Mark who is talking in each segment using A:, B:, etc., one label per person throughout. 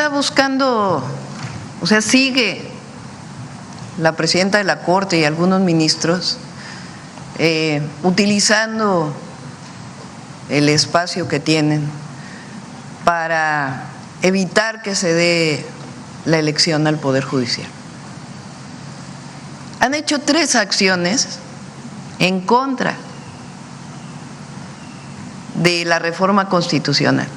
A: está buscando, sigue la presidenta de la Corte y algunos ministros utilizando el espacio que tienen para evitar que se dé la elección al Poder Judicial. Han hecho 3 acciones en contra de la reforma constitucional.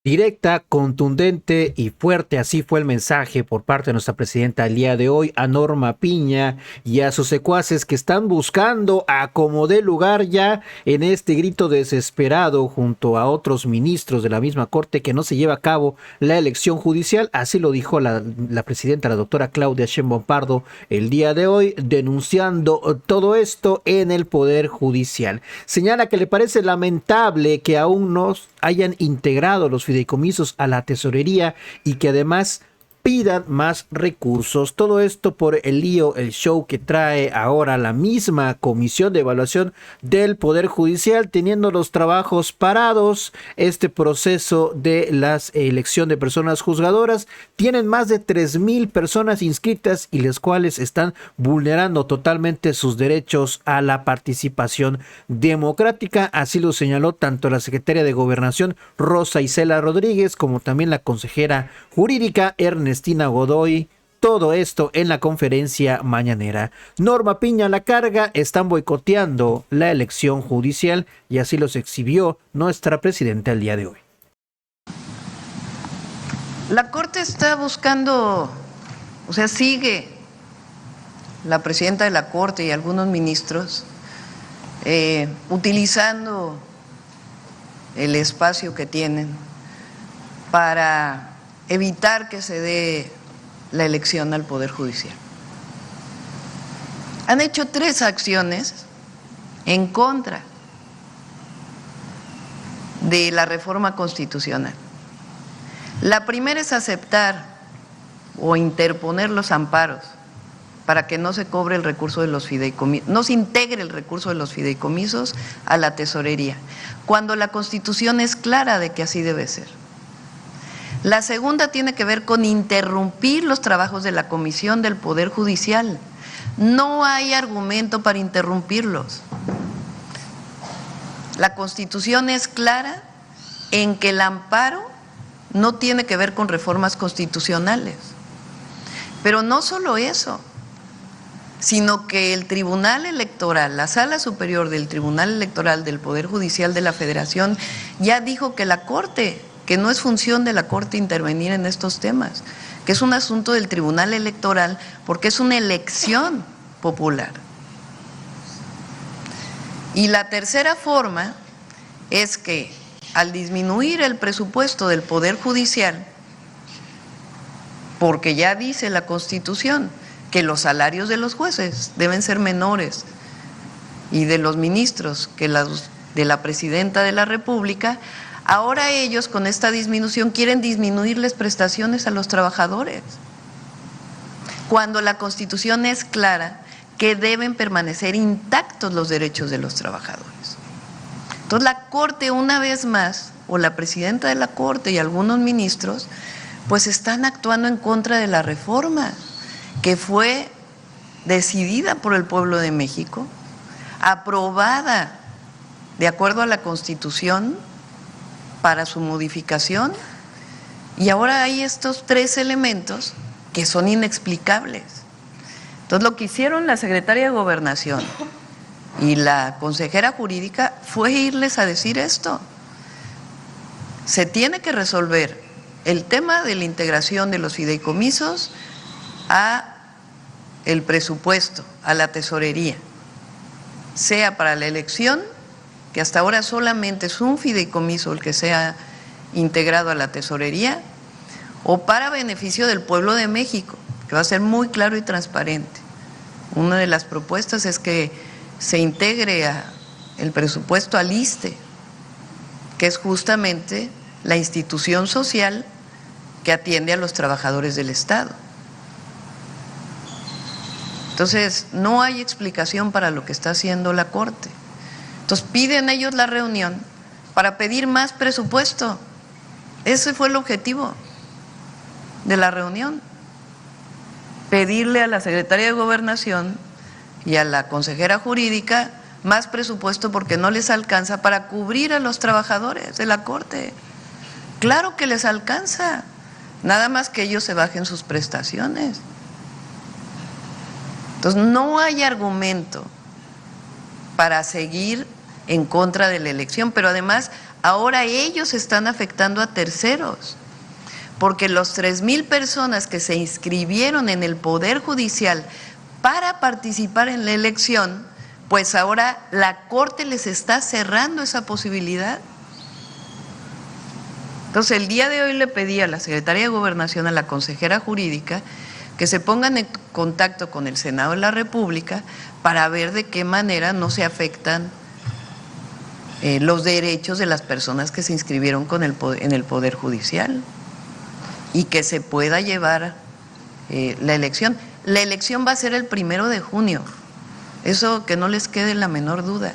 B: Directa, contundente y fuerte, así fue el mensaje por parte de nuestra presidenta el día de hoy a Norma Piña y a sus secuaces que están buscando a como dé lugar ya en este grito desesperado junto a otros ministros de la misma corte que no se lleva a cabo la elección judicial. Así lo dijo la presidenta, la doctora Claudia Sheinbaum Pardo, el día de hoy, denunciando todo esto en el Poder Judicial. Señala que le parece lamentable que aún no hayan integrado los fideicomisos a la tesorería y que además pidan más recursos. Todo esto por el lío, el show que trae ahora la misma Comisión de Evaluación del Poder Judicial, teniendo los trabajos parados. Este proceso de la elección de personas juzgadoras tienen más de 3,000 personas inscritas y las cuales están vulnerando totalmente sus derechos a la participación democrática. Así lo señaló tanto la secretaria de Gobernación Rosa Isela Rodríguez como también la consejera jurídica Ernestina Godoy. Todo esto en la conferencia mañanera. Norma Piña la carga, están boicoteando la elección judicial y así los exhibió nuestra presidenta el día de hoy.
A: La Corte está buscando, sigue la presidenta de la Corte y algunos ministros utilizando el espacio que tienen para evitar que se dé la elección al Poder Judicial. Han hecho 3 acciones en contra de la reforma constitucional. La primera es aceptar o interponer los amparos para que no se cobre el recurso de los fideicomisos, no se integre el recurso de los fideicomisos a la tesorería, cuando la Constitución es clara de que así debe ser. La segunda tiene que ver con interrumpir los trabajos de la Comisión del Poder Judicial. No hay argumento para interrumpirlos. La Constitución es clara en que el amparo no tiene que ver con reformas constitucionales. Pero no solo eso, sino que el Tribunal Electoral, la Sala Superior del Tribunal Electoral del Poder Judicial de la Federación, ya dijo que la Corte, que no es función de la Corte intervenir en estos temas, que es un asunto del Tribunal Electoral porque es una elección popular. Y la tercera forma es que al disminuir el presupuesto del Poder Judicial, porque ya dice la Constitución que los salarios de los jueces deben ser menores y de los ministros que los de la Presidenta de la República, ahora ellos con esta disminución quieren disminuirles prestaciones a los trabajadores, cuando la Constitución es clara que deben permanecer intactos los derechos de los trabajadores. Entonces la Corte una vez más, o la Presidenta de la Corte y algunos ministros, pues están actuando en contra de la reforma que fue decidida por el pueblo de México, aprobada de acuerdo a la Constitución para su modificación, y ahora hay estos 3 elementos que son inexplicables. Entonces lo que hicieron la secretaria de Gobernación y la consejera jurídica fue irles a decir esto. Se tiene que resolver el tema de la integración de los fideicomisos a el presupuesto, a la tesorería, sea para la elección, que hasta ahora solamente es un fideicomiso el que sea integrado a la tesorería, o para beneficio del pueblo de México, que va a ser muy claro y transparente. Una de las propuestas es que se integre el presupuesto al ISSSTE, que es justamente la institución social que atiende a los trabajadores del Estado. Entonces, no hay explicación para lo que está haciendo la Corte. Entonces piden ellos la reunión para pedir más presupuesto. Ese fue el objetivo de la reunión. Pedirle a la Secretaría de Gobernación y a la consejera jurídica más presupuesto porque no les alcanza para cubrir a los trabajadores de la Corte. Claro que les alcanza, nada más que ellos se bajen sus prestaciones. Entonces no hay argumento para seguir en contra de la elección, pero además ahora ellos están afectando a terceros, porque los 3,000 personas que se inscribieron en el Poder Judicial para participar en la elección, pues ahora la Corte les está cerrando esa posibilidad. Entonces el día de hoy le pedí a la Secretaría de Gobernación, a la consejera jurídica, que se pongan en contacto con el Senado de la República para ver de qué manera no se afectan los derechos de las personas que se inscribieron en el Poder Judicial y que se pueda llevar la elección. La elección va a ser el 1 de junio, eso que no les quede la menor duda.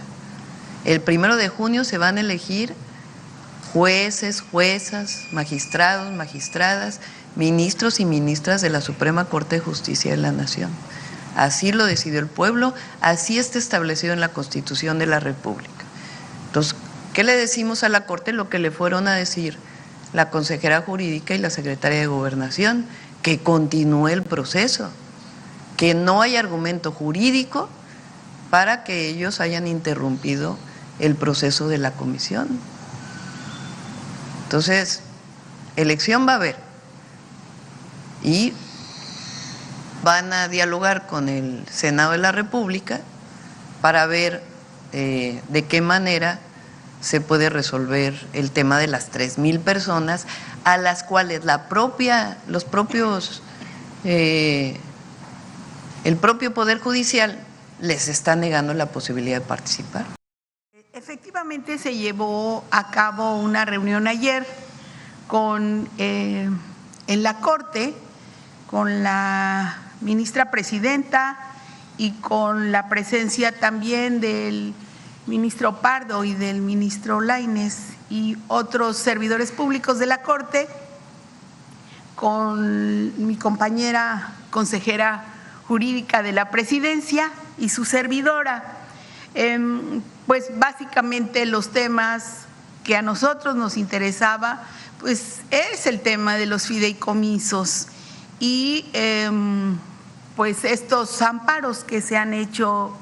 A: El 1 de junio se van a elegir jueces, juezas, magistrados, magistradas, ministros y ministras de la Suprema Corte de Justicia de la Nación. Así lo decidió el pueblo, así está establecido en la Constitución de la República. Entonces, ¿qué le decimos a la Corte? Lo que le fueron a decir la consejera jurídica y la secretaria de Gobernación, que continúe el proceso, que no hay argumento jurídico para que ellos hayan interrumpido el proceso de la comisión. Entonces, elección va a haber y van a dialogar con el Senado de la República para ver de qué manera se puede resolver el tema de las 3,000 personas a las cuales el propio Poder Judicial les está negando la posibilidad de participar.
C: Efectivamente se llevó a cabo una reunión ayer en la Corte con la ministra presidenta y con la presencia también del ministro Pardo y del ministro Lainez y otros servidores públicos de la Corte, con mi compañera consejera jurídica de la presidencia y su servidora. Pues básicamente los temas que a nosotros nos interesaba, pues es el tema de los fideicomisos y pues estos amparos que se han hecho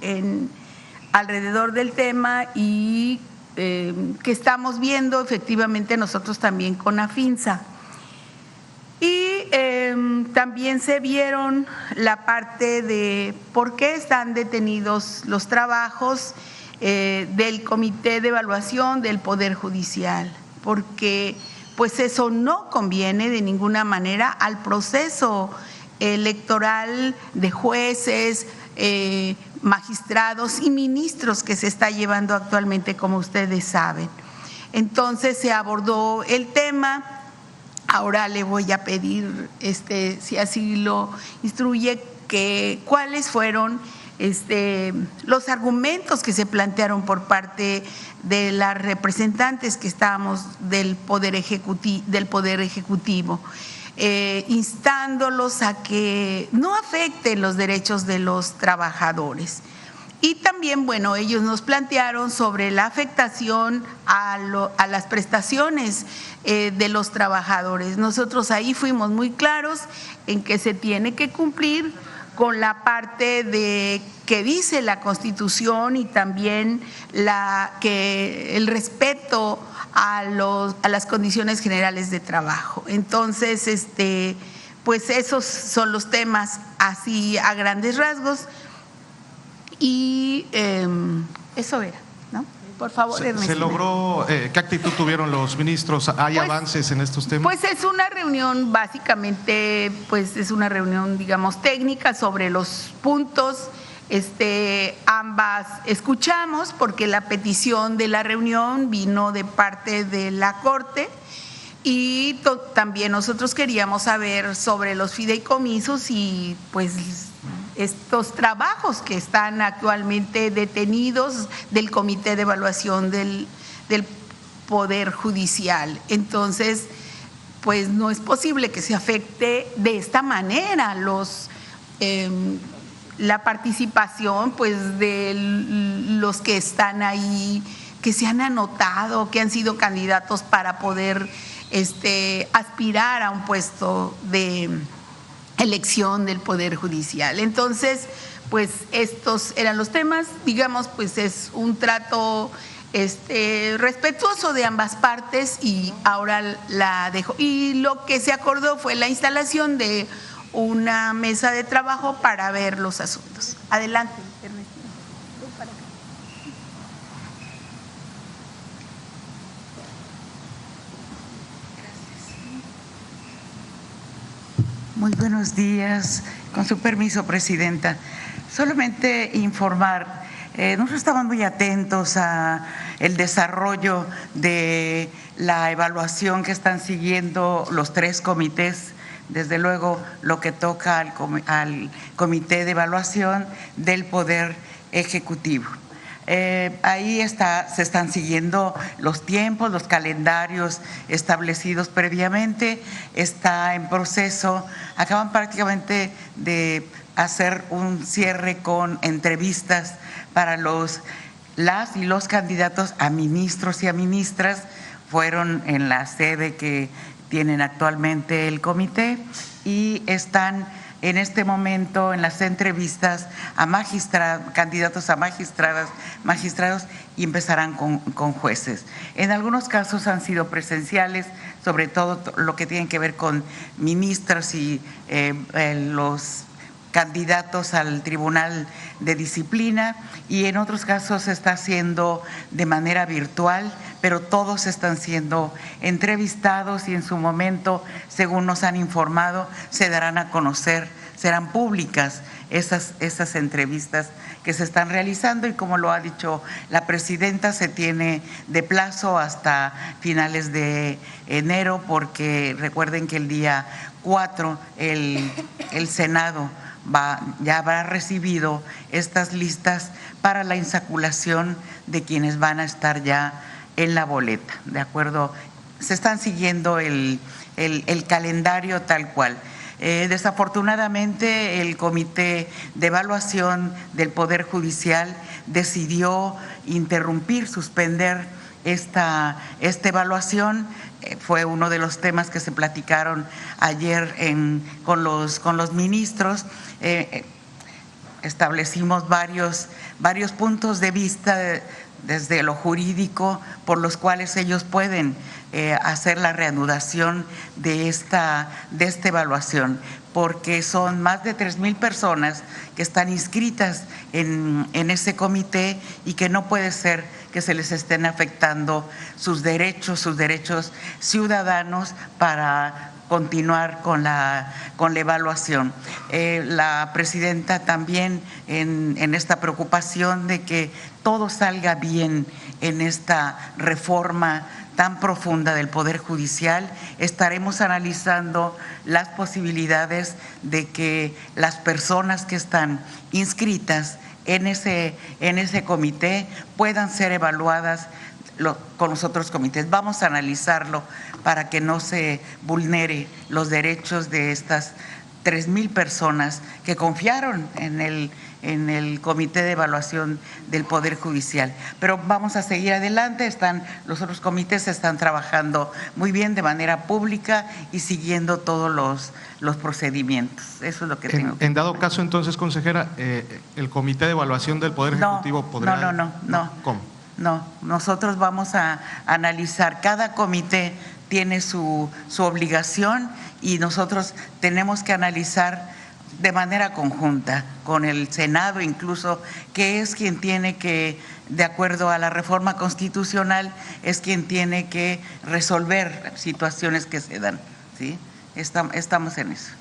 C: alrededor del tema y que estamos viendo efectivamente nosotros también con AFINSA. Y también se vieron la parte de por qué están detenidos los trabajos del Comité de Evaluación del Poder Judicial, porque pues eso no conviene de ninguna manera al proceso electoral de jueces, magistrados y ministros que se está llevando actualmente, como ustedes saben. Entonces se abordó el tema. Ahora le voy a pedir, si así lo instruye, que cuáles fueron los argumentos que se plantearon por parte de las representantes que estábamos del Poder Ejecutivo, instándolos a que no afecten los derechos de los trabajadores. Y también, bueno, ellos nos plantearon sobre la afectación a las prestaciones de los trabajadores. Nosotros ahí fuimos muy claros en que se tiene que cumplir con la parte que dice la Constitución y también el respeto a las condiciones generales de trabajo. Entonces, pues esos son los temas así a grandes rasgos. Y eso era, ¿no? Por favor, Ernestina.
D: ¿Se logró? ¿Qué actitud tuvieron los ministros? ¿Hay avances en estos temas?
C: Pues es una reunión, básicamente, pues es una reunión, digamos, técnica sobre los puntos. Ambas escuchamos porque la petición de la reunión vino de parte de la Corte y también nosotros queríamos saber sobre los fideicomisos y pues estos trabajos que están actualmente detenidos del Comité de Evaluación del Poder Judicial. Entonces, pues no es posible que se afecte de esta manera la participación pues de los que están ahí, que se han anotado, que han sido candidatos para poder aspirar a un puesto de elección del Poder Judicial. Entonces, pues estos eran los temas, digamos, pues es un trato respetuoso de ambas partes y ahora la dejo. Y lo que se acordó fue la instalación de una mesa de trabajo para ver los asuntos. Adelante, Ernestina.
E: Muy buenos días. Con su permiso, Presidenta. Solamente informar, nosotros estamos muy atentos a el desarrollo de la evaluación que están siguiendo los 3 comités, desde luego lo que toca al Comité de Evaluación del Poder Ejecutivo. Ahí se están siguiendo los tiempos, los calendarios establecidos previamente, está en proceso, acaban prácticamente de hacer un cierre con entrevistas para las y los candidatos a ministros y a ministras, fueron en la sede que tienen actualmente el comité y están en este momento en las entrevistas a candidatos a magistrados y empezarán con jueces. En algunos casos han sido presenciales, sobre todo lo que tiene que ver con ministros y los candidatos al Tribunal de Disciplina, y en otros casos se está haciendo de manera virtual, pero todos están siendo entrevistados y en su momento, según nos han informado, se darán a conocer, serán públicas esas entrevistas que se están realizando, y como lo ha dicho la presidenta, se tiene de plazo hasta finales de enero, porque recuerden que el día 4 el Senado ya habrá recibido estas listas para la insaculación de quienes van a estar ya en la boleta, ¿de acuerdo? Se están siguiendo el calendario tal cual. Desafortunadamente, el Comité de Evaluación del Poder Judicial decidió interrumpir, suspender esta evaluación. Fue uno de los temas que se platicaron ayer con los ministros. Establecimos varios puntos de vista desde lo jurídico por los cuales ellos pueden hacer la reanudación de esta evaluación, porque son más de 3,000 personas que están inscritas en ese comité y que no puede ser que se les estén afectando sus derechos ciudadanos para continuar con la evaluación. La presidenta también en esta preocupación de que todo salga bien en esta reforma tan profunda del Poder Judicial, estaremos analizando las posibilidades de que las personas que están inscritas en ese comité puedan ser evaluadas con los otros comités. Vamos a analizarlo para que no se vulnere los derechos de estas 3,000 personas que confiaron en el Comité de Evaluación del Poder Judicial. Pero vamos a seguir adelante, los otros comités están trabajando muy bien de manera pública y siguiendo todos los procedimientos. Eso es lo que tengo.
D: En dado caso, entonces, consejera, ¿el Comité de Evaluación del Poder Ejecutivo podrá?
E: No.
D: ¿Cómo?
E: No, nosotros vamos a analizar, cada comité tiene su obligación y nosotros tenemos que analizar de manera conjunta con el Senado, incluso, que es quien tiene que, de acuerdo a la reforma constitucional, es quien tiene que resolver situaciones que se dan, ¿sí? Estamos en eso.